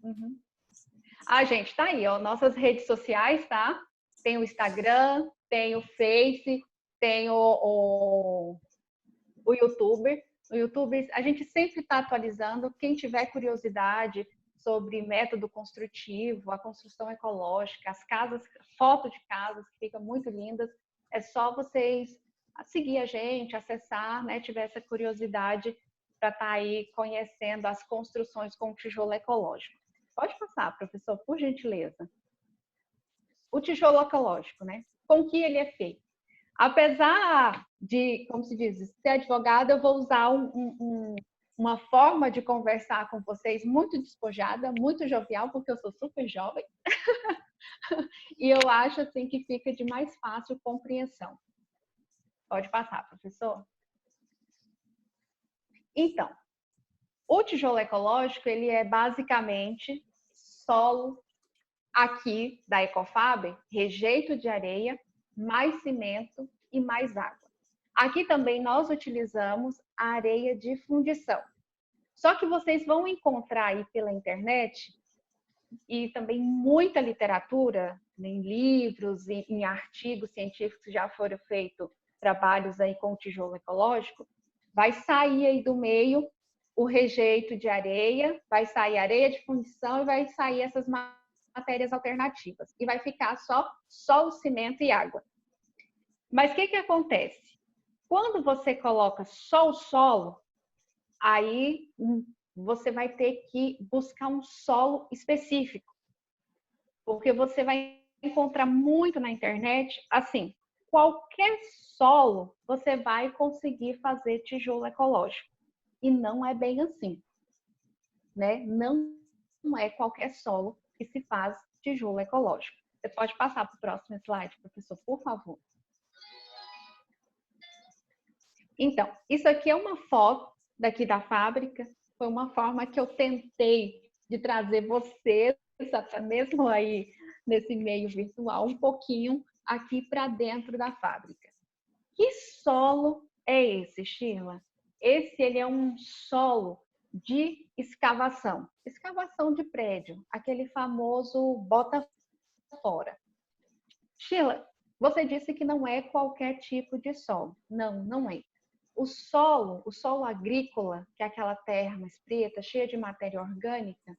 Uhum. Ah, gente, tá aí, ó, nossas redes sociais, tá? Tem o Instagram, tem o Face, tem o YouTube. O YouTube, a gente sempre está atualizando. Quem tiver curiosidade sobre método construtivo, a construção ecológica, as casas, foto de casas que ficam muito lindas, é só vocês seguir a gente, acessar, né? Tiver essa curiosidade para estar aí conhecendo as construções com tijolo ecológico. Pode passar, professor, por gentileza. O tijolo ecológico, né? Com que ele é feito? Apesar de, como se diz, ser advogada, eu vou usar uma forma de conversar com vocês muito despojada, muito jovial, porque eu sou super jovem. E eu acho assim que fica de mais fácil compreensão. Pode passar, professor. Então, o tijolo ecológico, ele é basicamente solo aqui da Ecofab, rejeito de areia, mais cimento e mais água. Aqui também nós utilizamos a areia de fundição. Só que vocês vão encontrar aí pela internet e também muita literatura, em livros, em artigos científicos que já foram feitos trabalhos aí com o tijolo ecológico, vai sair aí do meio o rejeito de areia, vai sair areia de fundição e vai sair essas matérias alternativas. E vai ficar só o cimento e água. Mas o que acontece? Quando você coloca só o solo, aí você vai ter que buscar um solo específico. Porque você vai encontrar muito na internet, assim, qualquer solo você vai conseguir fazer tijolo ecológico. E não é bem assim, né? Não é qualquer solo que se faz tijolo ecológico. Você pode passar para o próximo slide, professor, por favor. Então, isso aqui é uma foto daqui da fábrica. Foi uma forma que eu tentei de trazer vocês, até mesmo aí nesse meio virtual, um pouquinho aqui para dentro da fábrica. Que solo é esse, Sheila? Ele é um solo de escavação. Escavação de prédio, aquele famoso bota fora. Sheila, você disse que não é qualquer tipo de solo. Não, não é. O solo agrícola, que é aquela terra mais preta, cheia de matéria orgânica,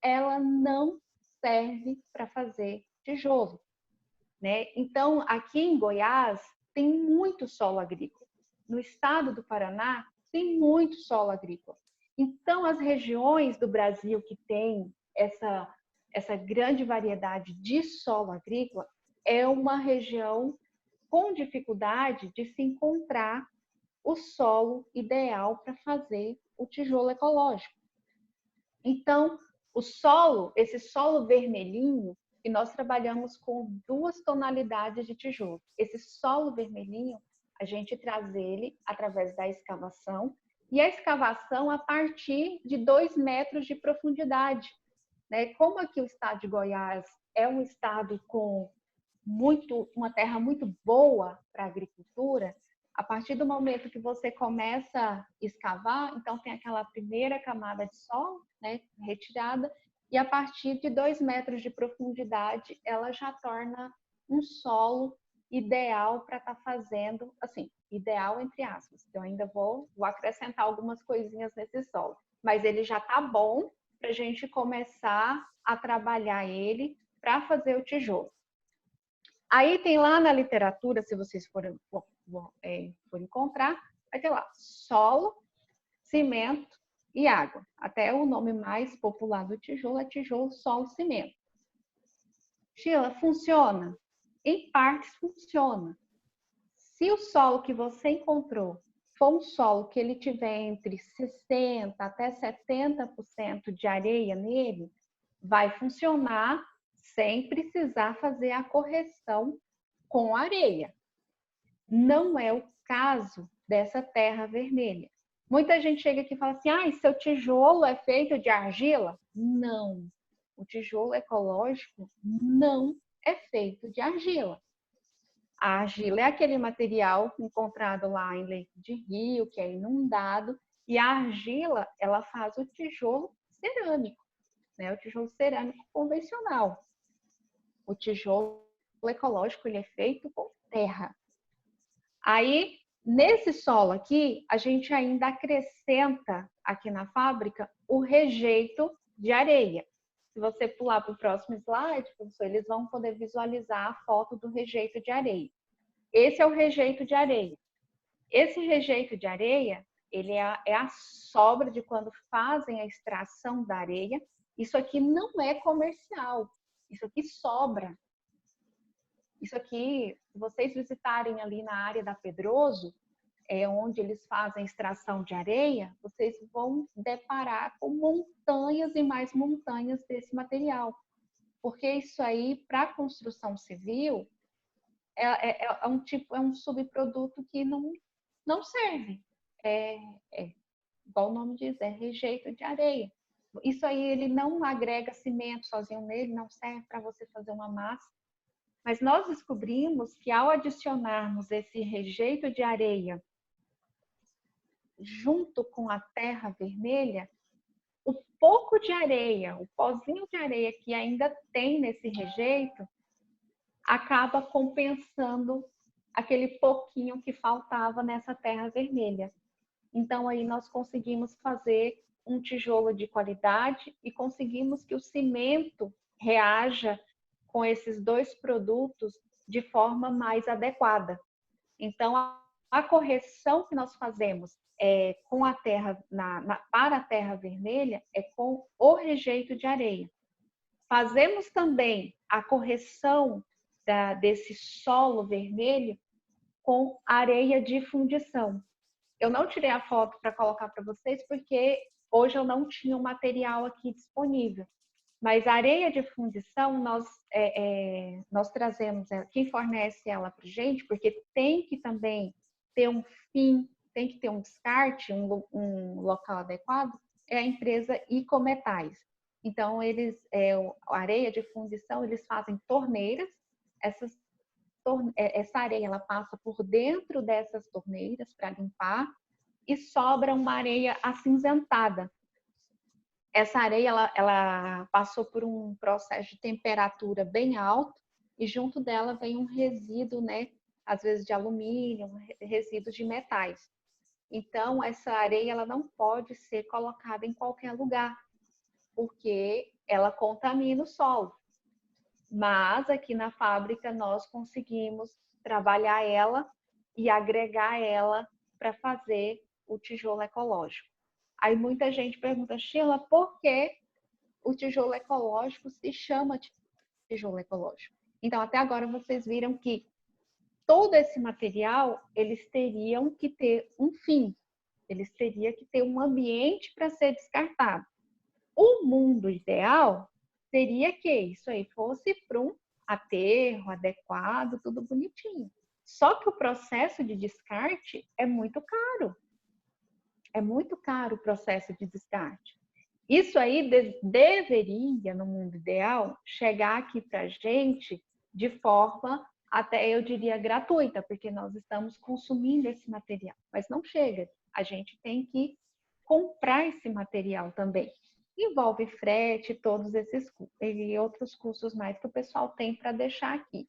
ela não serve para fazer tijolo, né? Então, aqui em Goiás, tem muito solo agrícola. No estado do Paraná, tem muito solo agrícola. Então, as regiões do Brasil que tem essa grande variedade de solo agrícola, é uma região com dificuldade de se encontrar o solo ideal para fazer o tijolo ecológico. Então, esse solo vermelhinho, e nós trabalhamos com 2 tonalidades de tijolo. Esse solo vermelhinho, a gente traz ele através da escavação, e a escavação a partir de 2 metros de profundidade, né? Como aqui o estado de Goiás é um estado com uma terra muito boa para a agricultura, a partir do momento que você começa a escavar, então tem aquela primeira camada de solo, né, retirada, e a partir de 2 metros de profundidade, ela já torna um solo ideal para estar fazendo, assim, ideal entre aspas. Eu ainda vou acrescentar algumas coisinhas nesse solo, mas ele já está bom para a gente começar a trabalhar ele para fazer o tijolo. Aí tem lá na literatura, se vocês forem encontrar, vai ter lá solo, cimento e água. Até o nome mais popular do tijolo é tijolo, solo, cimento. Sheila, funciona? Em partes funciona. Se o solo que você encontrou for um solo que ele tiver entre 60% até 70% de areia nele, vai funcionar sem precisar fazer a correção com areia. Não é o caso dessa terra vermelha. Muita gente chega aqui e fala assim, seu tijolo é feito de argila? Não. O tijolo ecológico não é feito de argila. A argila é aquele material encontrado lá em leito de rio, que é inundado, e a argila, ela faz o tijolo cerâmico. né? O tijolo cerâmico convencional. O tijolo ecológico, ele é feito com terra. Aí, nesse solo aqui, a gente ainda acrescenta aqui na fábrica o rejeito de areia. Se você pular para o próximo slide, professor, eles vão poder visualizar a foto do rejeito de areia. Esse é o rejeito de areia. Esse rejeito de areia, ele é a sobra de quando fazem a extração da areia. Isso aqui não é comercial. Isso aqui sobra. Isso aqui, se vocês visitarem ali na área da Pedroso, onde eles fazem extração de areia, vocês vão deparar com montanhas e mais montanhas desse material. Porque isso aí, para a construção civil, é um subproduto que não serve. Igual o nome diz, é rejeito de areia. Isso aí, ele não agrega cimento sozinho nele, não serve para você fazer uma massa. Mas nós descobrimos que ao adicionarmos esse rejeito de areia junto com a terra vermelha, o pouco de areia, o pozinho de areia que ainda tem nesse rejeito, acaba compensando aquele pouquinho que faltava nessa terra vermelha. Então aí nós conseguimos fazer um tijolo de qualidade e conseguimos que o cimento reaja com esses dois produtos de forma mais adequada. Então, a correção que nós fazemos com a terra para a terra vermelha é com o rejeito de areia. Fazemos também a correção desse solo vermelho com areia de fundição. Eu não tirei a foto para colocar para vocês porque hoje eu não tinha o material aqui disponível. Mas a areia de fundição, nós trazemos, quem fornece ela para a gente, porque tem que também ter um fim, tem que ter um descarte, um local adequado, é a empresa Icometais. Então, a areia de fundição, eles fazem torneiras, essa areia ela passa por dentro dessas torneiras para limpar e sobra uma areia acinzentada. Essa areia ela passou por um processo de temperatura bem alto e junto dela vem um resíduo, né? Às vezes de alumínio, resíduos de metais. Então, essa areia ela não pode ser colocada em qualquer lugar, porque ela contamina o solo. Mas aqui na fábrica nós conseguimos trabalhar ela e agregar ela para fazer o tijolo ecológico. Aí muita gente pergunta, Sheila, por que o tijolo ecológico se chama tijolo ecológico? Então, até agora vocês viram que todo esse material, eles teriam que ter um fim. Eles teriam que ter um ambiente para ser descartado. O mundo ideal seria que isso aí fosse para um aterro adequado, tudo bonitinho. Só que o processo de descarte é muito caro. É muito caro o processo de descarte. Isso aí deveria, no mundo ideal, chegar aqui para a gente de forma, até eu diria, gratuita, porque nós estamos consumindo esse material. Mas não chega. A gente tem que comprar esse material também. Envolve frete, todos esses e outros custos mais que o pessoal tem para deixar aqui.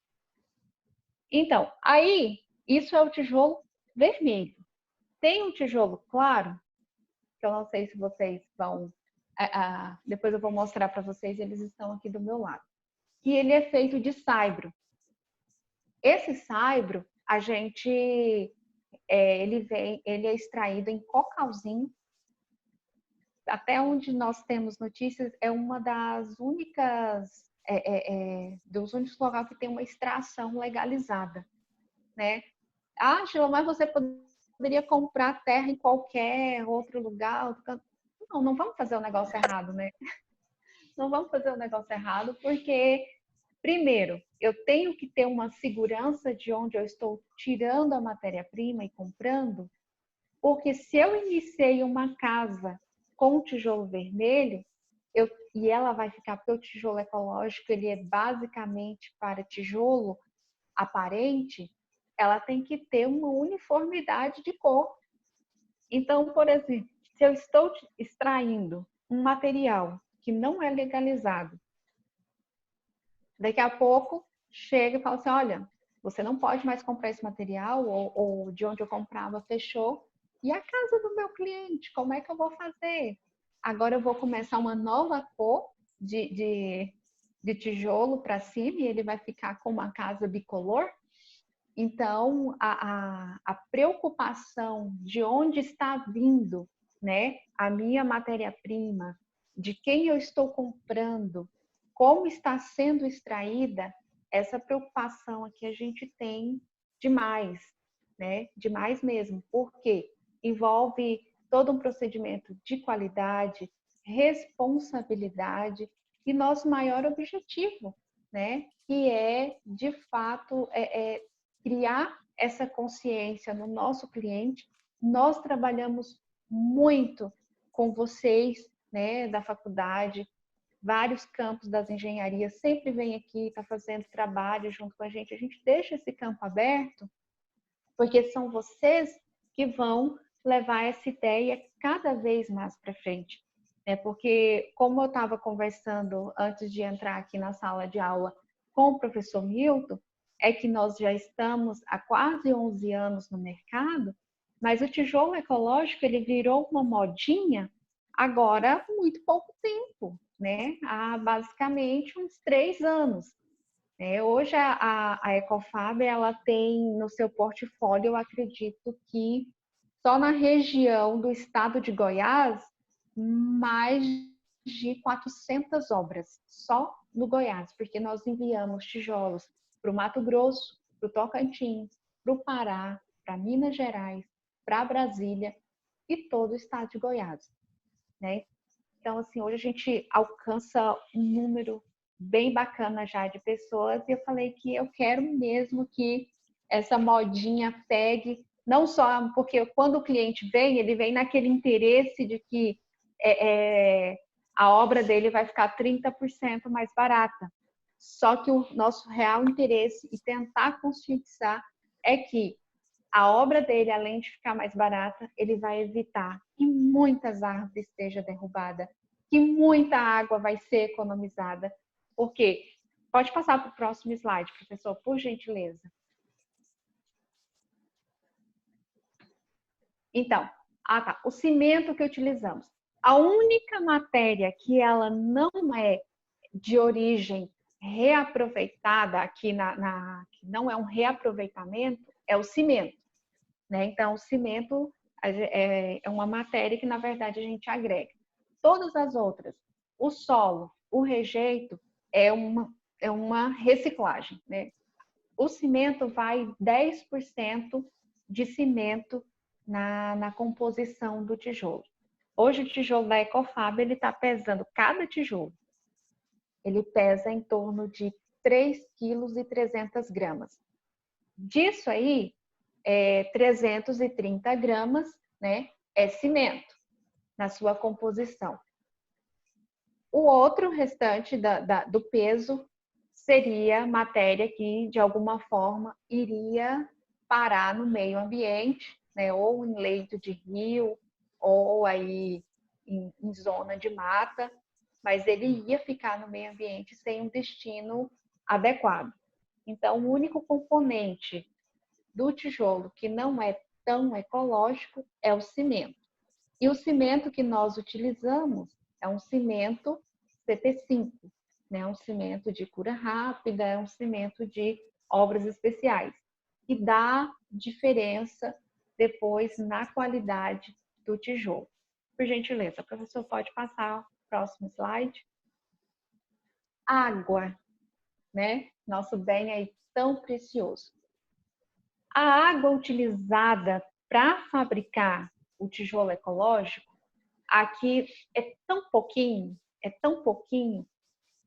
Então, aí, isso é o tijolo vermelho. Tem um tijolo claro, que eu não sei se vocês vão... depois eu vou mostrar para vocês, eles estão aqui do meu lado. E ele é feito de saibro. Esse saibro, ele é extraído em cocalzinho. Até onde nós temos notícias, é uma das únicas, dos únicos locais que tem uma extração legalizada, né? Ah, Sheila, mas você poderia comprar terra em qualquer outro lugar? Não vamos fazer o negócio errado, né? Não vamos fazer o negócio errado, porque, primeiro, eu tenho que ter uma segurança de onde eu estou tirando a matéria-prima e comprando, porque se eu iniciei uma casa com tijolo vermelho, e ela vai ficar, porque o tijolo ecológico, ele é basicamente para tijolo aparente, ela tem que ter uma uniformidade de cor. Então, por exemplo, se eu estou extraindo um material que não é legalizado. Daqui a pouco chega e fala assim, olha, você não pode mais comprar esse material, ou de onde eu comprava fechou. E a casa do meu cliente, como é que eu vou fazer? Agora eu vou começar uma nova cor de tijolo para cima e ele vai ficar com uma casa bicolor. Então, a preocupação de onde está vindo, né, a minha matéria-prima, de quem eu estou comprando, como está sendo extraída, essa preocupação aqui a gente tem demais, né? Demais mesmo, porque envolve todo um procedimento de qualidade, responsabilidade e nosso maior objetivo, né? Que é, de fato, criar essa consciência no nosso cliente. Nós trabalhamos muito com vocês, né, da faculdade, vários campos das engenharias sempre vem aqui, está fazendo trabalho junto com a gente deixa esse campo aberto, porque são vocês que vão levar essa ideia cada vez mais para frente. Porque, como eu estava conversando antes de entrar aqui na sala de aula com o professor Milton, é que nós já estamos há quase 11 anos no mercado, mas o tijolo ecológico ele virou uma modinha agora há muito pouco tempo, né? Há basicamente uns 3 anos. Hoje a Ecofab ela tem no seu portfólio, eu acredito que só na região do estado de Goiás, mais de 400 obras, só no Goiás, porque nós enviamos tijolos para o Mato Grosso, para o Tocantins, para o Pará, para Minas Gerais, para Brasília e todo o estado de Goiás, né? Então, assim, hoje a gente alcança um número bem bacana já de pessoas e eu falei que eu quero mesmo que essa modinha pegue, não só porque quando o cliente vem, ele vem naquele interesse de que a obra dele vai ficar 30% mais barata. Só que o nosso real interesse e tentar conscientizar é que a obra dele, além de ficar mais barata, ele vai evitar que muitas árvores estejam derrubadas, que muita água vai ser economizada. Por quê? Pode passar para o próximo slide, professor, por gentileza. Então, tá. O cimento que utilizamos. A única matéria que ela não é de origem reaproveitada aqui que não é um reaproveitamento, é o cimento. Né? Então, o cimento é uma matéria que, na verdade, a gente agrega. Todas as outras, o solo, o rejeito, é uma reciclagem. Né? O cimento vai 10% de cimento na composição do tijolo. Hoje, o tijolo da Ecofab está pesando, cada tijolo, ele pesa em torno de 3,3 kg. Disso aí, 330 gramas, né, é cimento na sua composição. O outro restante do peso seria matéria que, de alguma forma, iria parar no meio ambiente, né, ou em leito de rio, ou aí em zona de mata, mas ele ia ficar no meio ambiente sem um destino adequado. Então, o único componente do tijolo que não é tão ecológico é o cimento. E o cimento que nós utilizamos é um cimento CP5, né? Um cimento de cura rápida, é um cimento de obras especiais, que dá diferença depois na qualidade do tijolo. Por gentileza, professor, pode passar o próximo slide. Água, né? Nosso bem aí tão precioso. A água utilizada para fabricar o tijolo ecológico, aqui é tão pouquinho,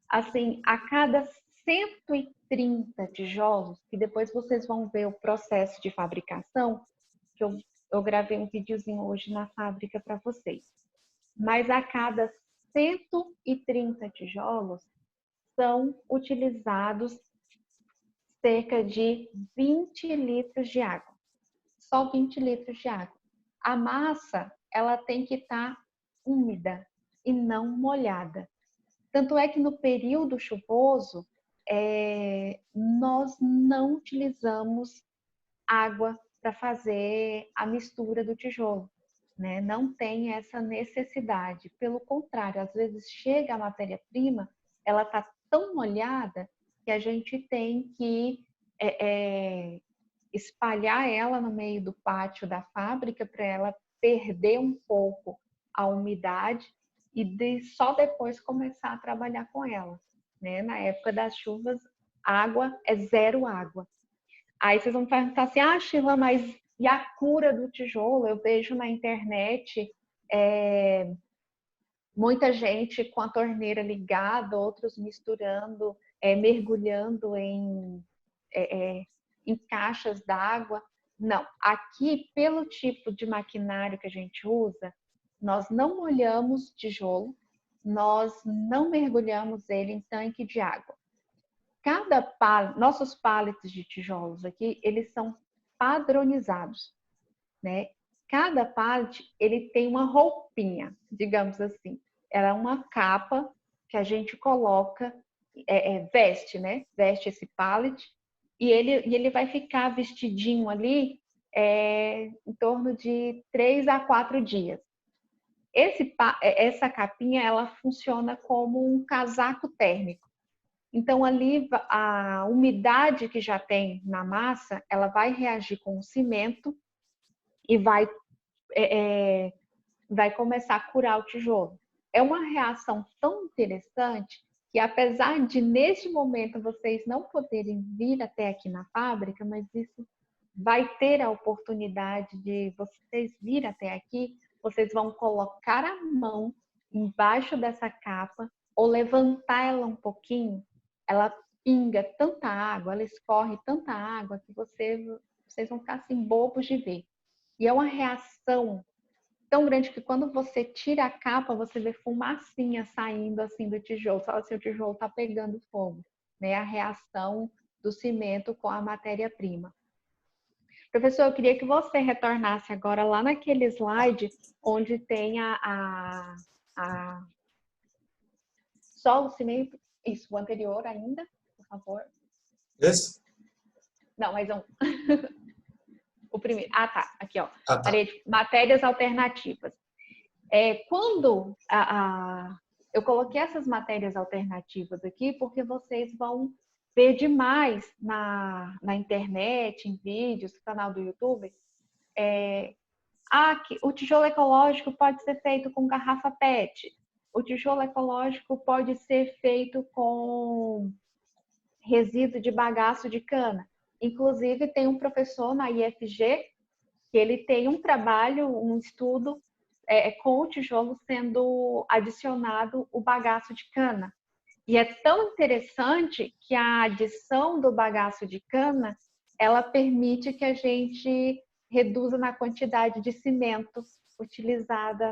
assim, a cada 130 tijolos, que depois vocês vão ver o processo de fabricação, que eu gravei um videozinho hoje na fábrica para vocês. Mas a cada 130 tijolos são utilizados cerca de 20 litros de água. Só 20 litros de água. A massa, ela tem que estar úmida e não molhada. Tanto é que no período chuvoso, nós não utilizamos água para fazer a mistura do tijolo, né? Não tem essa necessidade. Pelo contrário, às vezes chega a matéria-prima, ela está tão molhada que a gente tem que espalhar ela no meio do pátio da fábrica para ela perder um pouco a umidade e só depois começar a trabalhar com ela, né? Na época das chuvas, água é zero água. Aí vocês vão perguntar assim, Sheila, mas e a cura do tijolo? Eu vejo na internet muita gente com a torneira ligada, outros misturando, mergulhando em caixas d'água. Não, aqui, pelo tipo de maquinário que a gente usa, nós não molhamos tijolo, nós não mergulhamos ele em tanque de água. Nossos pallets de tijolos aqui, eles são padronizados, né? Cada pallet, ele tem uma roupinha, digamos assim. Ela é uma capa que a gente coloca, veste, né? Veste esse pallet e ele vai ficar vestidinho ali em torno de 3 a 4 dias. Essa capinha, ela funciona como um casaco térmico. Então, ali, a umidade que já tem na massa, ela vai reagir com o cimento e vai começar a curar o tijolo. É uma reação tão interessante que, apesar de, neste momento, vocês não poderem vir até aqui na fábrica, mas isso vai ter a oportunidade de vocês vir até aqui, vocês vão colocar a mão embaixo dessa capa ou levantar ela um pouquinho, ela pinga tanta água, ela escorre tanta água que vocês vão ficar assim bobos de ver. E é uma reação tão grande que quando você tira a capa, você vê fumacinha saindo assim do tijolo. Fala assim, o tijolo está pegando fogo, né? A reação do cimento com a matéria-prima. Professor, eu queria que você retornasse agora lá naquele slide onde tem só o cimento. Isso, o anterior ainda, por favor. Esse? Não, mais um. O primeiro. Ah, tá. Aqui, ó. Ah, tá. Matérias alternativas. Quando eu coloquei essas matérias alternativas aqui, porque vocês vão ver demais na internet, em vídeos, no canal do YouTube, o tijolo ecológico pode ser feito com garrafa PET. O tijolo ecológico pode ser feito com resíduo de bagaço de cana. Inclusive, tem um professor na IFG que ele tem um trabalho, um estudo com o tijolo sendo adicionado o bagaço de cana. E é tão interessante que a adição do bagaço de cana, ela permite que a gente reduza na quantidade de cimento utilizada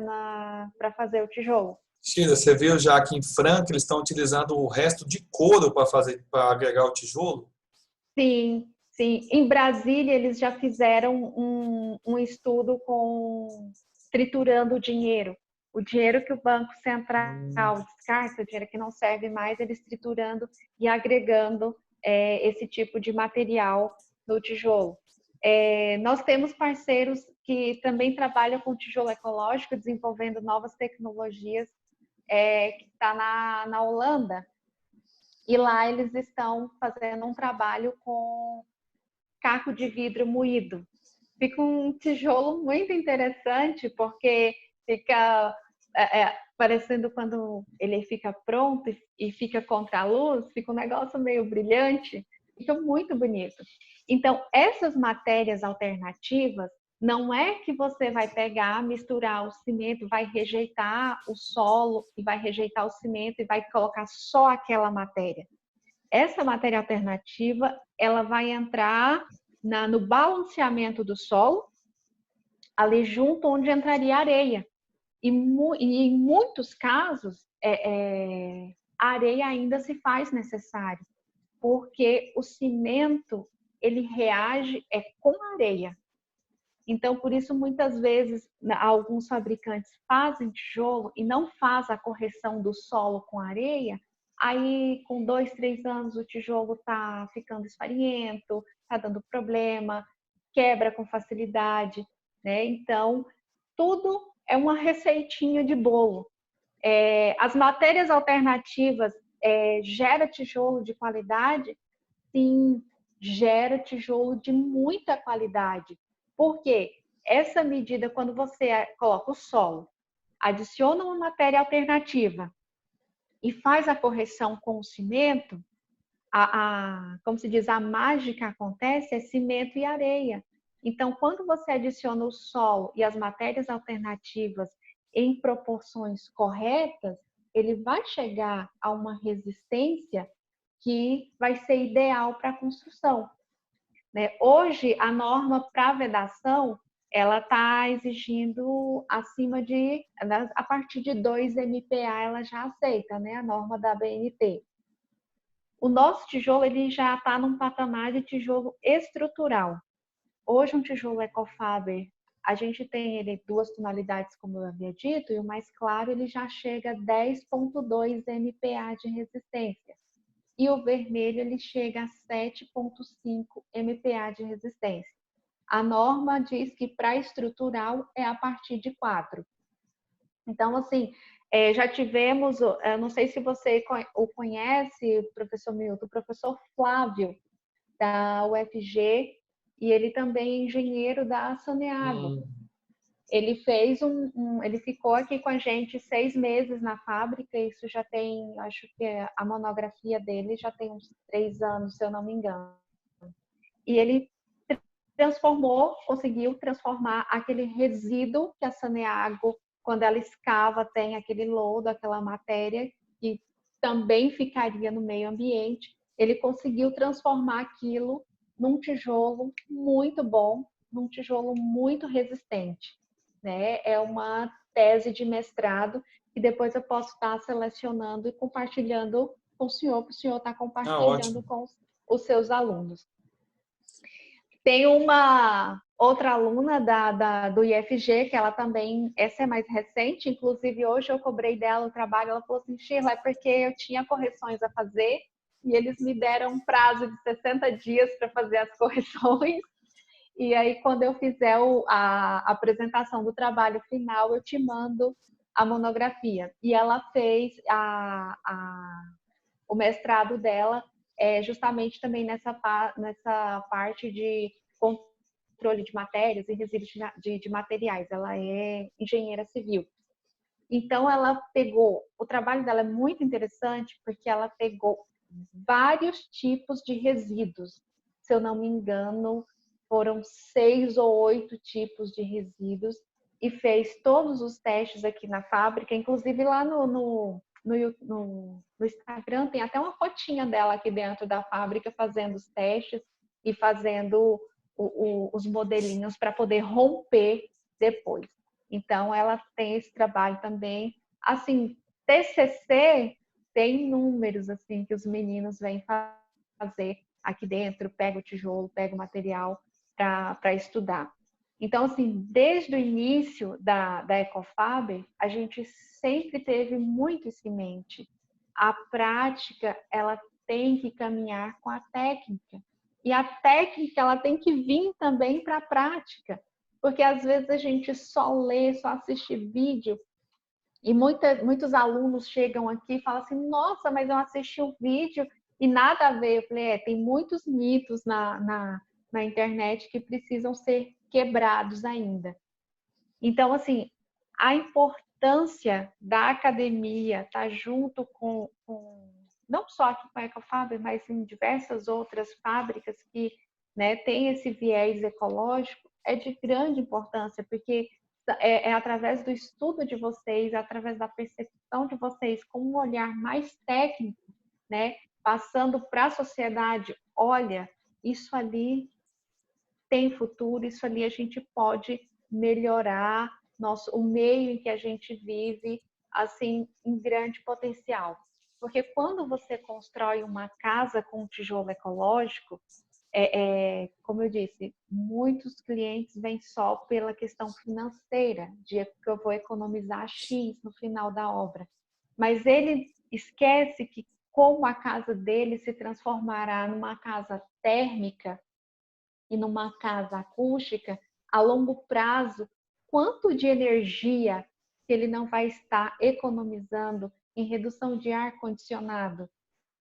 para fazer o tijolo. Sheila, você viu já aqui em Franca, eles estão utilizando o resto de couro para agregar o tijolo? Sim, sim. Em Brasília, eles já fizeram um estudo triturando o dinheiro. O dinheiro que o Banco Central descarta, o dinheiro que não serve mais, eles triturando e agregando esse tipo de material no tijolo. Nós temos parceiros que também trabalham com tijolo ecológico, desenvolvendo novas tecnologias, que está na Holanda. E lá eles estão fazendo um trabalho com caco de vidro moído. Fica um tijolo muito interessante, porque fica parecendo quando ele fica pronto e fica contra a luz, fica um negócio meio brilhante, fica muito bonito. Então, essas matérias alternativas, não é que você vai pegar, misturar o cimento, vai rejeitar o solo e vai rejeitar o cimento e vai colocar só aquela matéria. Essa matéria alternativa, ela vai entrar no balanceamento do solo, ali junto onde entraria a areia. E em muitos casos, a areia ainda se faz necessário, porque o cimento, ele reage com a areia. Então, por isso, muitas vezes, alguns fabricantes fazem tijolo e não fazem a correção do solo com areia. Aí, com 2, 3 anos, o tijolo está ficando esfarelento, está dando problema, quebra com facilidade, né? Então, tudo é uma receitinha de bolo. As matérias alternativas gera tijolo de qualidade? Sim, gera tijolo de muita qualidade. Por quê? Essa medida, quando você coloca o solo, adiciona uma matéria alternativa e faz a correção com o cimento, como se diz, a mágica acontece, é cimento e areia. Então, quando você adiciona o solo e as matérias alternativas em proporções corretas, ele vai chegar a uma resistência que vai ser ideal para a construção, né? Hoje, a norma para vedação, ela está exigindo acima de, a partir de 2 MPa, ela já aceita, né? A norma da BNT. O nosso tijolo, ele já está num patamar de tijolo estrutural. Hoje, um tijolo Ecofaber, a gente tem ele 2 tonalidades, como eu havia dito, e o mais claro, ele já chega a 10,2 MPa de resistência. E o vermelho, ele chega a 7,5 MPa de resistência. A norma diz que para estrutural é a partir de 4. Então, assim, já tivemos, eu não sei se você o conhece, professor Milton, o professor Flávio, da UFG, e ele também é engenheiro da Saneago. Ele fez ele ficou aqui com a gente 6 meses na fábrica, isso já tem, acho que a monografia dele já tem uns 3 anos, se eu não me engano. E ele conseguiu transformar aquele resíduo que a Saneago, quando ela escava, tem aquele lodo, aquela matéria, que também ficaria no meio ambiente. Ele conseguiu transformar aquilo num tijolo muito bom, num tijolo muito resistente, né? É uma tese de mestrado que depois eu posso estar selecionando e compartilhando com o senhor, para o senhor estar compartilhando com os seus alunos. Tem uma outra aluna do IFG, que ela também, essa é mais recente, inclusive hoje eu cobrei dela o trabalho, ela falou assim, Sheila, é porque eu tinha correções a fazer e eles me deram um prazo de 60 dias para fazer as correções. E aí, quando eu fizer a apresentação do trabalho final, eu te mando a monografia. E ela fez o mestrado dela justamente também nessa parte de controle de matérias e resíduos de materiais. Ela é engenheira civil. Então, ela pegou... O trabalho dela é muito interessante porque ela pegou vários tipos de resíduos. Se eu não me engano, foram 6 ou 8 tipos de resíduos e fez todos os testes aqui na fábrica, inclusive lá no Instagram tem até uma fotinha dela aqui dentro da fábrica fazendo os testes e fazendo os modelinhos para poder romper depois. Então, ela tem esse trabalho também. Assim, TCC tem números assim que os meninos vêm fazer aqui dentro, pega o tijolo, pega o material para estudar. Então, assim, desde o início da Ecofaber, a gente sempre teve muito isso em mente. A prática, ela tem que caminhar com a técnica. E a técnica, ela tem que vir também para a prática. Porque, às vezes, a gente só lê, só assiste vídeo. E muitos alunos chegam aqui e falam assim, nossa, mas eu assisti o vídeo e nada a ver. Eu falei, tem muitos mitos na internet que precisam ser quebrados ainda. Então, assim, a importância da academia estar junto com não só aqui com a Ecofaber, mas em diversas outras fábricas que, né, têm esse viés ecológico, é de grande importância, porque é através do estudo de vocês, através da percepção de vocês, com um olhar mais técnico, né, passando para a sociedade, olha, isso ali tem futuro, isso ali a gente pode melhorar o meio em que a gente vive, assim, em grande potencial. Porque quando você constrói uma casa com tijolo ecológico, como eu disse, muitos clientes vêm só pela questão financeira, de que eu vou economizar X no final da obra. Mas ele esquece que como a casa dele se transformará numa casa térmica e numa casa acústica, a longo prazo, quanto de energia que ele não vai estar economizando em redução de ar-condicionado,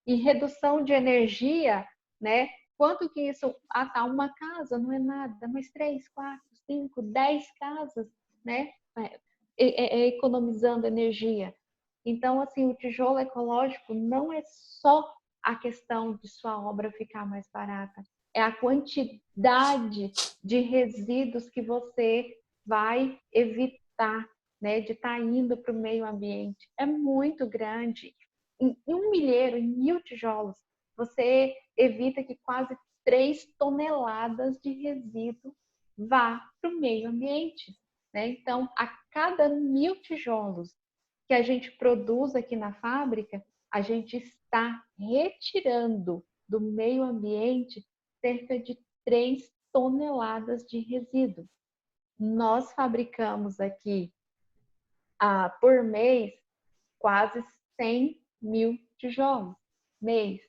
em redução de energia, né? Quanto que isso... tá, uma casa não é nada, mas 3, 4, 5, 10 casas, né? Economizando energia. Então, assim, o tijolo ecológico não é só a questão de sua obra ficar mais barata, é a quantidade de resíduos que você vai evitar, né, de estar indo para o meio ambiente. É muito grande. Em 1 milheiro, em 1.000 tijolos, você evita que quase 3 toneladas de resíduo vá para o meio ambiente, né? Então, a cada 1.000 tijolos que a gente produz aqui na fábrica, a gente está retirando do meio ambiente cerca de 3 toneladas de resíduo. Nós fabricamos aqui, por mês, quase 100.000 tijolos, mês.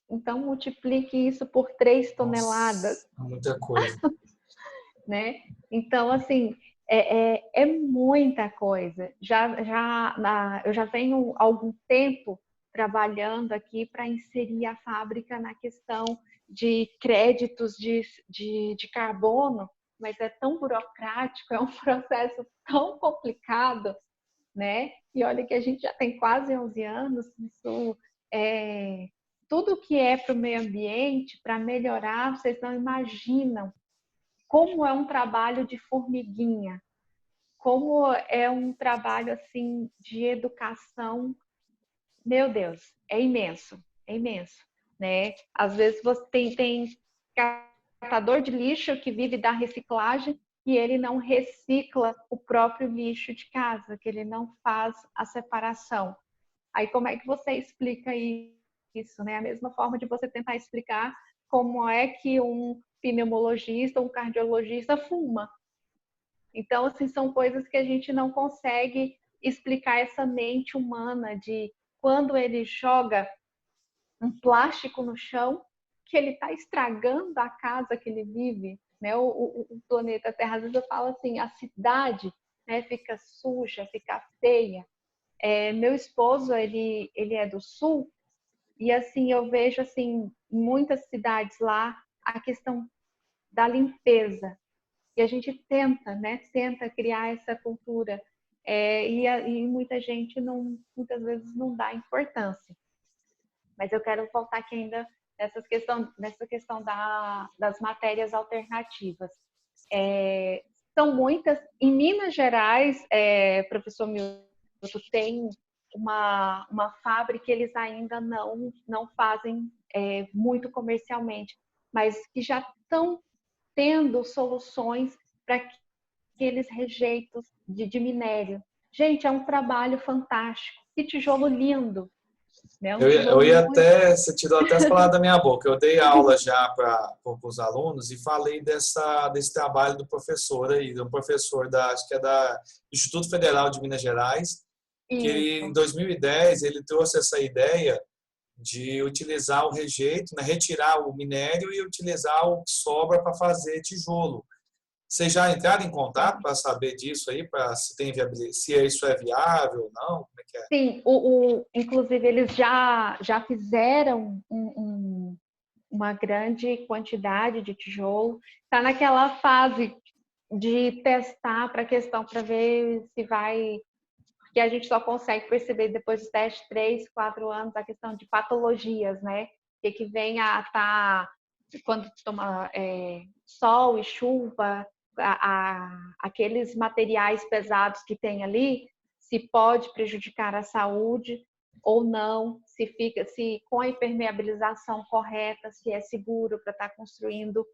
Então, multiplique isso por 3 toneladas. Nossa, muita coisa. Né? Então, assim, é muita coisa. Eu já venho há algum tempo trabalhando aqui para inserir a fábrica na questão de créditos de carbono, mas é tão burocrático, é um processo tão complicado, né? E olha que a gente já tem quase 11 anos, isso tudo que é para o meio ambiente, para melhorar, vocês não imaginam como é um trabalho de formiguinha, como é um trabalho assim de educação. Meu Deus, é imenso, né? Às vezes você tem catador de lixo que vive da reciclagem e ele não recicla o próprio lixo de casa, que ele não faz a separação. Aí como é que você explica isso, né? A mesma forma de você tentar explicar como é que um pneumologista, um cardiologista fuma. Então, assim, são coisas que a gente não consegue explicar essa mente humana de quando ele joga um plástico no chão, que ele está estragando a casa que ele vive, né? O planeta Terra. Às vezes eu falo assim, a cidade, né, fica suja, fica feia. Meu esposo, ele é do sul, e assim, eu vejo assim, em muitas cidades lá, a questão da limpeza. E a gente tenta, né? Tenta criar essa cultura. E muita gente muitas vezes não dá importância. Mas eu quero voltar aqui ainda nessa questão das matérias alternativas. São muitas. Em Minas Gerais, professor Milton, tem uma fábrica que eles ainda não fazem muito comercialmente, mas que já estão tendo soluções para aqueles rejeitos de minério. Gente, é um trabalho fantástico. Que tijolo lindo, né? Um Eu tijolo ia muito... até, você tirou até as palavras da minha boca. Eu dei aula já para os alunos e falei desse trabalho do professor aí, do professor acho que é do Instituto Federal de Minas Gerais, que ele, em Isso. 2010 ele trouxe essa ideia de utilizar o rejeito, né, retirar o minério e utilizar o que sobra para fazer tijolo. Vocês já entraram em contato para saber disso aí, para se isso é viável ou não? Como é que é? Sim, inclusive eles já fizeram uma grande quantidade de tijolo. Está naquela fase de testar para a questão, para ver se vai... Porque a gente só consegue perceber depois dos testes, 3, 4 anos, a questão de patologias, né? Que vem a estar... Quando toma sol e chuva, aqueles materiais pesados que tem ali, se pode prejudicar a saúde ou não, se com a impermeabilização correta, se é seguro para estar construindo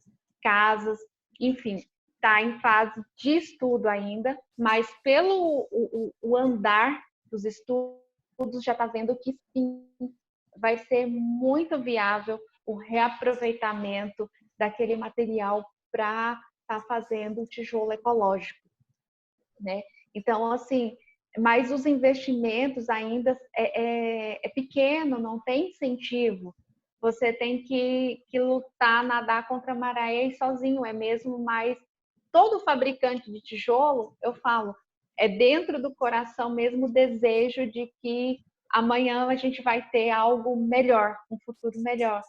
casas, enfim, está em fase de estudo ainda, mas pelo o andar dos estudos já está vendo que sim, vai ser muito viável o reaproveitamento daquele material para estar fazendo o tijolo ecológico, né? Então, assim, mas os investimentos ainda é pequeno, não tem incentivo. Você tem que lutar, nadar contra a maré e sozinho, é mesmo mais... Todo fabricante de tijolo, eu falo, é dentro do coração mesmo o desejo de que amanhã a gente vai ter algo melhor, um futuro melhor.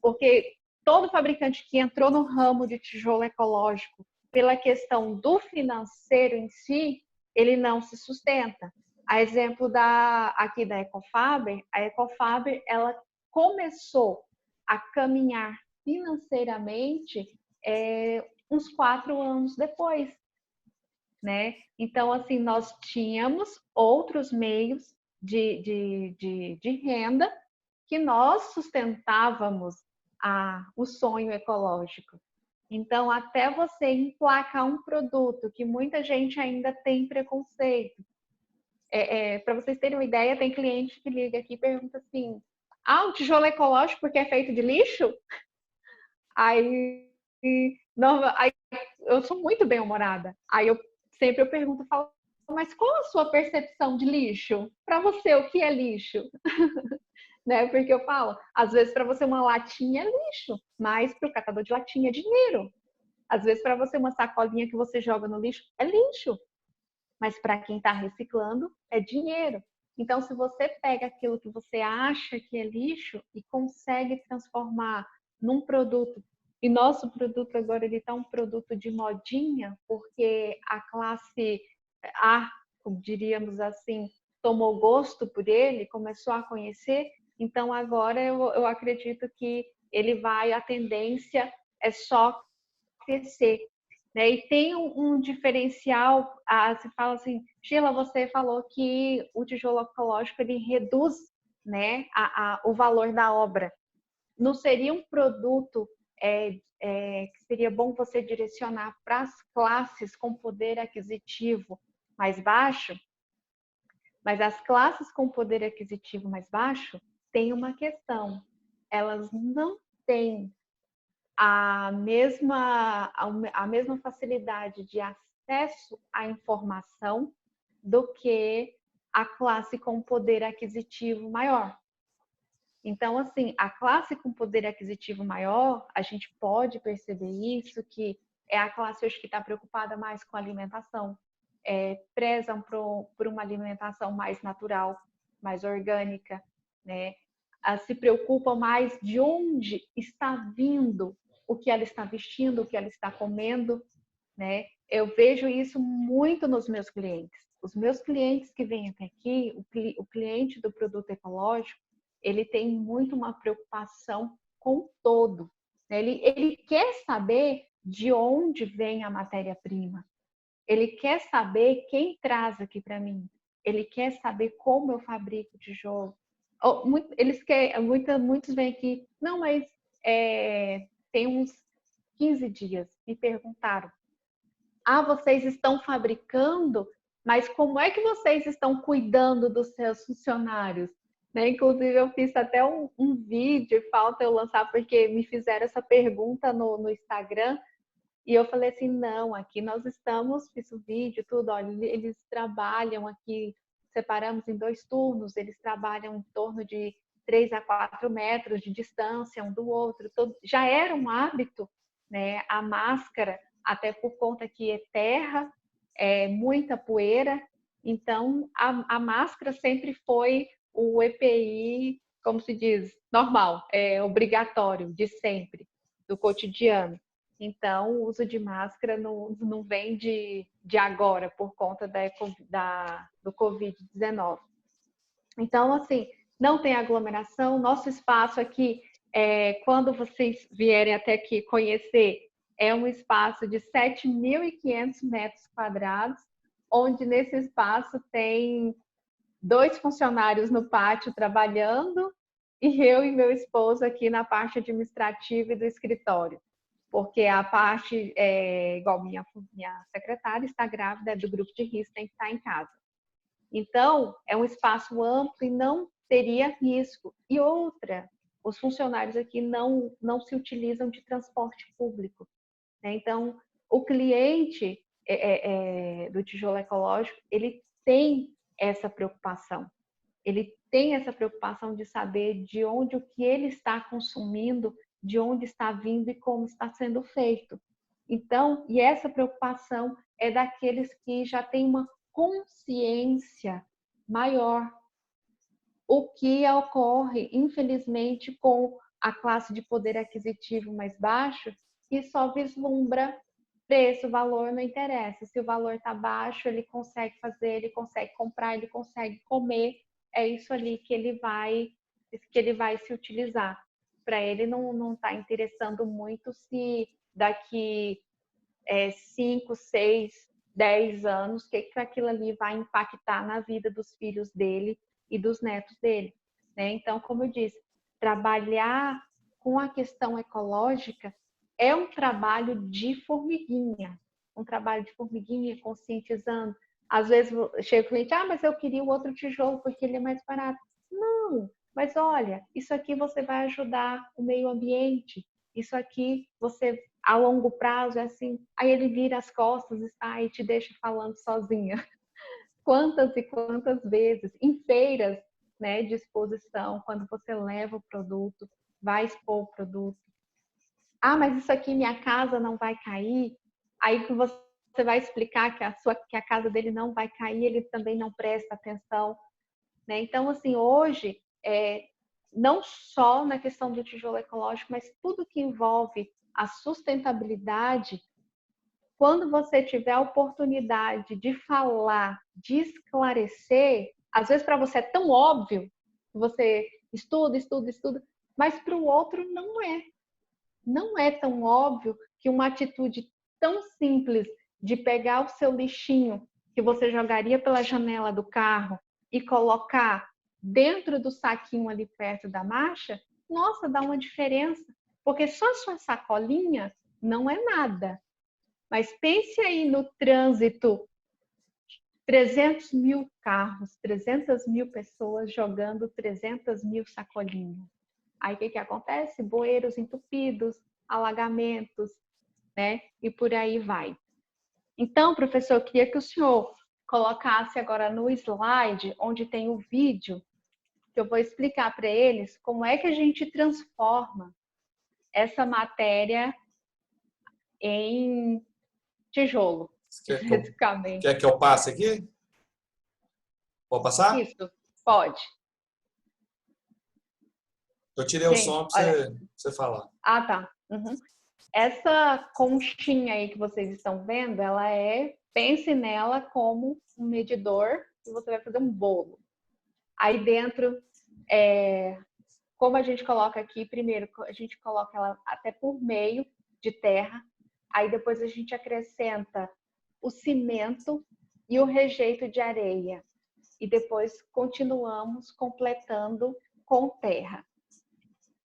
Porque todo fabricante que entrou no ramo de tijolo ecológico pela questão do financeiro em si, ele não se sustenta. A exemplo aqui da Ecofaber, a Ecofaber ela começou a caminhar financeiramente uns 4 anos depois, né? Então, assim, nós tínhamos outros meios de renda que nós sustentávamos o sonho ecológico. Então, até você emplacar um produto que muita gente ainda tem preconceito. Para vocês terem uma ideia, tem cliente que liga aqui e pergunta assim: o tijolo é ecológico porque é feito de lixo? Aí, aí eu sou muito bem-humorada. Aí eu sempre pergunto, falo, mas qual a sua percepção de lixo? Para você, o que é lixo? Né? Porque eu falo, às vezes para você uma latinha é lixo, mas para o catador de latinha é dinheiro. Às vezes para você uma sacolinha que você joga no lixo é lixo, mas para quem está reciclando é dinheiro. Então, se você pega aquilo que você acha que é lixo e consegue transformar num produto, e nosso produto agora ele está um produto de modinha, porque a classe A, como diríamos assim, tomou gosto por ele, começou a conhecer. Então, agora eu acredito que a tendência é só crescer. Né? E tem um diferencial, se fala assim, Sheila, você falou que o tijolo ecológico ele reduz, né, o valor da obra. Não seria um produto que seria bom você direcionar para as classes com poder aquisitivo mais baixo? Mas as classes com poder aquisitivo mais baixo têm uma questão, elas não têm a mesma facilidade de acesso à informação do que a classe com poder aquisitivo maior. Então, assim, a classe com poder aquisitivo maior, a gente pode perceber isso, que é a classe hoje que está preocupada mais com a alimentação, prezam por uma alimentação mais natural, mais orgânica, né? Se preocupam mais de onde está vindo o que ela está vestindo, o que ela está comendo, né? Eu vejo isso muito nos meus clientes. Os meus clientes que vêm até aqui, o cliente do produto ecológico, ele tem muito uma preocupação com o todo. Ele quer saber de onde vem a matéria-prima. Ele quer saber quem traz aqui para mim. Ele quer saber como eu fabrico o tijolo. Muitos vêm aqui, não, mas tem uns 15 dias, me perguntaram: vocês estão fabricando, mas como é que vocês estão cuidando dos seus funcionários? Né? Inclusive, eu fiz até um vídeo, falta eu lançar, porque me fizeram essa pergunta no Instagram, e eu falei assim, não, aqui nós estamos, fiz o vídeo, tudo, olha, eles trabalham aqui, separamos em 2 turnos, eles trabalham em torno de 3 a 4 metros de distância um do outro, já era um hábito, né? A máscara, até por conta que é terra, muita poeira, então a máscara sempre foi o EPI, como se diz, normal, obrigatório, de sempre, do cotidiano. Então, o uso de máscara não vem de agora, por conta do Covid-19. Então, assim, não tem aglomeração. Nosso espaço aqui, quando vocês vierem até aqui conhecer, é um espaço de 7.500 metros quadrados, onde nesse espaço tem 2 funcionários no pátio trabalhando e eu e meu esposo aqui na parte administrativa e do escritório. Porque a parte, igual minha secretária está grávida, do grupo de risco, tem que estar em casa. Então, é um espaço amplo e não teria risco. E outra, os funcionários aqui não se utilizam de transporte público, né? Então, o cliente do tijolo ecológico, ele tem essa preocupação. Ele tem essa preocupação de saber de onde o que ele está consumindo, de onde está vindo e como está sendo feito. Então, e essa preocupação é daqueles que já têm uma consciência maior. O que ocorre, infelizmente, com a classe de poder aquisitivo mais baixo, que só vislumbra preço, valor, não interessa. Se o valor está baixo, ele consegue fazer, ele consegue comprar, ele consegue comer. É isso ali que ele vai se utilizar. Para ele não está interessando muito se daqui 5, 6, 10 anos, o que aquilo ali vai impactar na vida dos filhos dele e dos netos dele, né? Então, como eu disse, trabalhar com a questão ecológica é um trabalho de formiguinha, conscientizando. Às vezes chega o cliente, mas eu queria o outro tijolo porque ele é mais barato. Não, mas olha, isso aqui você vai ajudar o meio ambiente, isso aqui você a longo prazo é assim, aí ele vira as costas e te deixa falando sozinha. Quantas e quantas vezes, em feiras, né, de exposição, quando você leva o produto, vai expor o produto. Mas isso aqui minha casa não vai cair. Aí que você vai explicar que a casa dele não vai cair, ele também não presta atenção, né? Então, assim, hoje, não só na questão do tijolo ecológico, mas tudo que envolve a sustentabilidade, quando você tiver a oportunidade de falar, de esclarecer, às vezes para você é tão óbvio, você estuda, mas para o outro não é. Não é tão óbvio que uma atitude tão simples de pegar o seu lixinho que você jogaria pela janela do carro e colocar dentro do saquinho ali perto da marcha, nossa, dá uma diferença. Porque só a sua sacolinha não é nada. Mas pense aí no trânsito, 300 mil carros, 300 mil pessoas jogando 300 mil sacolinhas. Aí o que acontece? Bueiros entupidos, alagamentos, né? E por aí vai. Então, professor, eu queria que o senhor colocasse agora no slide, onde tem o vídeo, que eu vou explicar para eles como é que a gente transforma essa matéria em tijolo, especificamente. Quer que eu passe aqui? Pode passar? Isso, pode. Eu tirei o som para você falar. Tá. Uhum. Essa conchinha aí que vocês estão vendo, pense nela como um medidor e você vai fazer um bolo. Aí dentro, como a gente coloca aqui, primeiro a gente coloca ela até por meio de terra, aí depois a gente acrescenta o cimento e o rejeito de areia. E depois continuamos completando com terra.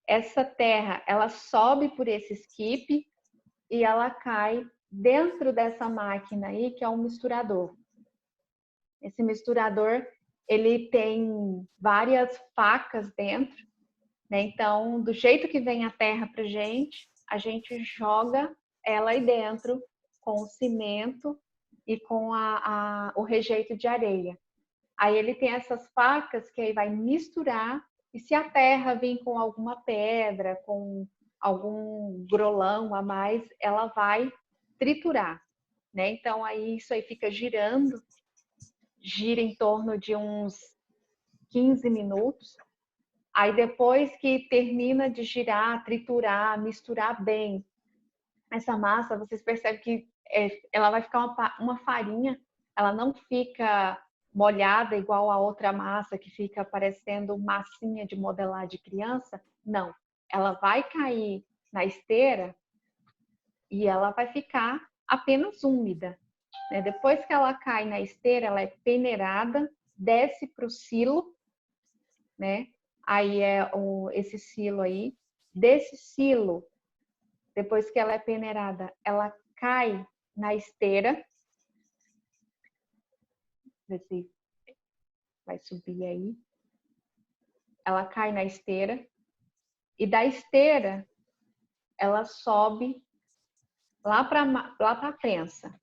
Essa terra, ela sobe por esse skip e ela cai dentro dessa máquina aí, que é um misturador. Esse misturador, ele tem várias facas dentro, né? Então, do jeito que vem a terra pra gente, a gente joga ela aí dentro com o cimento e com o rejeito de areia. Aí ele tem essas facas que aí vai misturar, e se a terra vir com alguma pedra, com algum grolão a mais, ela vai triturar, né? Então aí isso aí fica girando, gira em torno de uns 15 minutos. Aí depois que termina de girar, triturar, misturar bem essa massa, vocês percebem que ela vai ficar uma farinha, ela não fica molhada igual a outra massa que fica parecendo massinha de modelar de criança. Não, ela vai cair na esteira e ela vai ficar apenas úmida. Depois que ela cai na esteira, ela é peneirada, desce para o silo, né? Aí esse silo aí. Desse silo, depois que ela é peneirada, ela cai na esteira. Ver se vai subir aí. Ela cai na esteira. E da esteira, ela sobe lá para a prensa.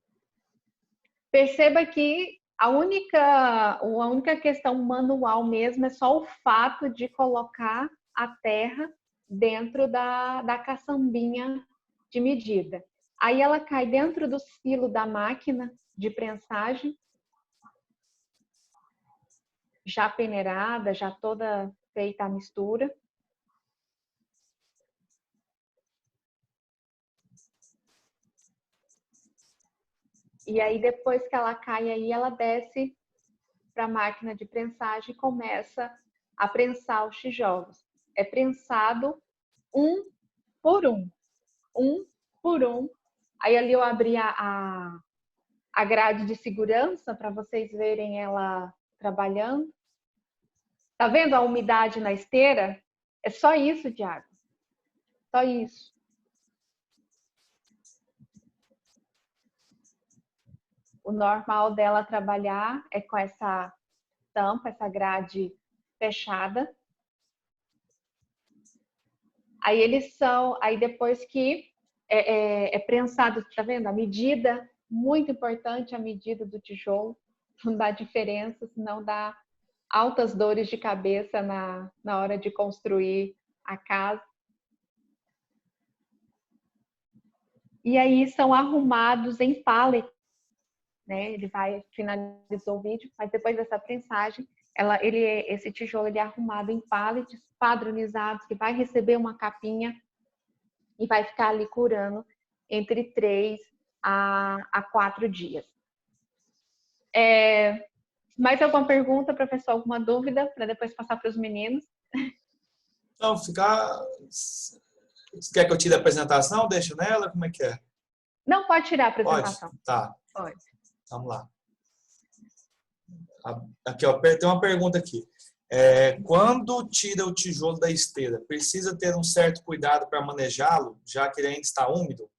Perceba que a única questão manual mesmo é só o fato de colocar a terra dentro da caçambinha de medida. Aí ela cai dentro do silo da máquina de prensagem, já peneirada, já toda feita a mistura. E aí, depois que ela cai aí, ela desce para a máquina de prensagem e começa a prensar os tijolos. É prensado um por um. Um por um. Aí ali eu abri a grade de segurança para vocês verem ela trabalhando. Tá vendo a umidade na esteira? É só isso, Thiago. Só isso. O normal dela trabalhar é com essa tampa, essa grade fechada. Aí depois que é prensado, tá vendo? A medida, muito importante a medida do tijolo, não dá diferença, senão dá altas dores de cabeça na hora de construir a casa. E aí são arrumados em pallet, né? Ele finalizou o vídeo, mas depois dessa prensagem, esse tijolo ele é arrumado em pallets padronizados, que vai receber uma capinha e vai ficar ali curando entre 3 a 4 dias. Mais alguma pergunta, professor? Alguma dúvida para depois passar para os meninos? Não, você quer que eu tire a apresentação? Deixa nela? Como é que é? Não, pode tirar a apresentação. Pode? Tá. Pode. Vamos lá. Aqui, ó, tem uma pergunta aqui. Quando tira o tijolo da esteira, precisa ter um certo cuidado para manejá-lo, já que ele ainda está úmido?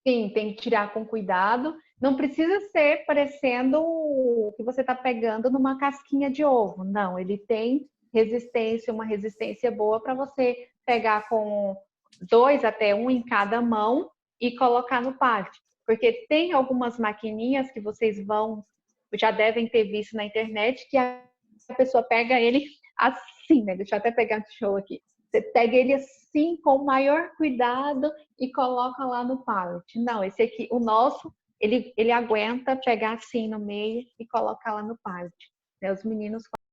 Sim, tem que tirar com cuidado. Não precisa ser parecendo que você está pegando numa casquinha de ovo. Não, ele tem resistência, uma resistência boa para você pegar com 2 até 1 em cada mão e colocar no pallet. Porque tem algumas maquininhas que vocês já devem ter visto na internet, que a pessoa pega ele assim, né? Deixa eu até pegar o show aqui. Você pega ele assim, com o maior cuidado e coloca lá no pallet. Não, esse aqui, o nosso, ele aguenta pegar assim no meio e colocar lá no pallet. Os meninos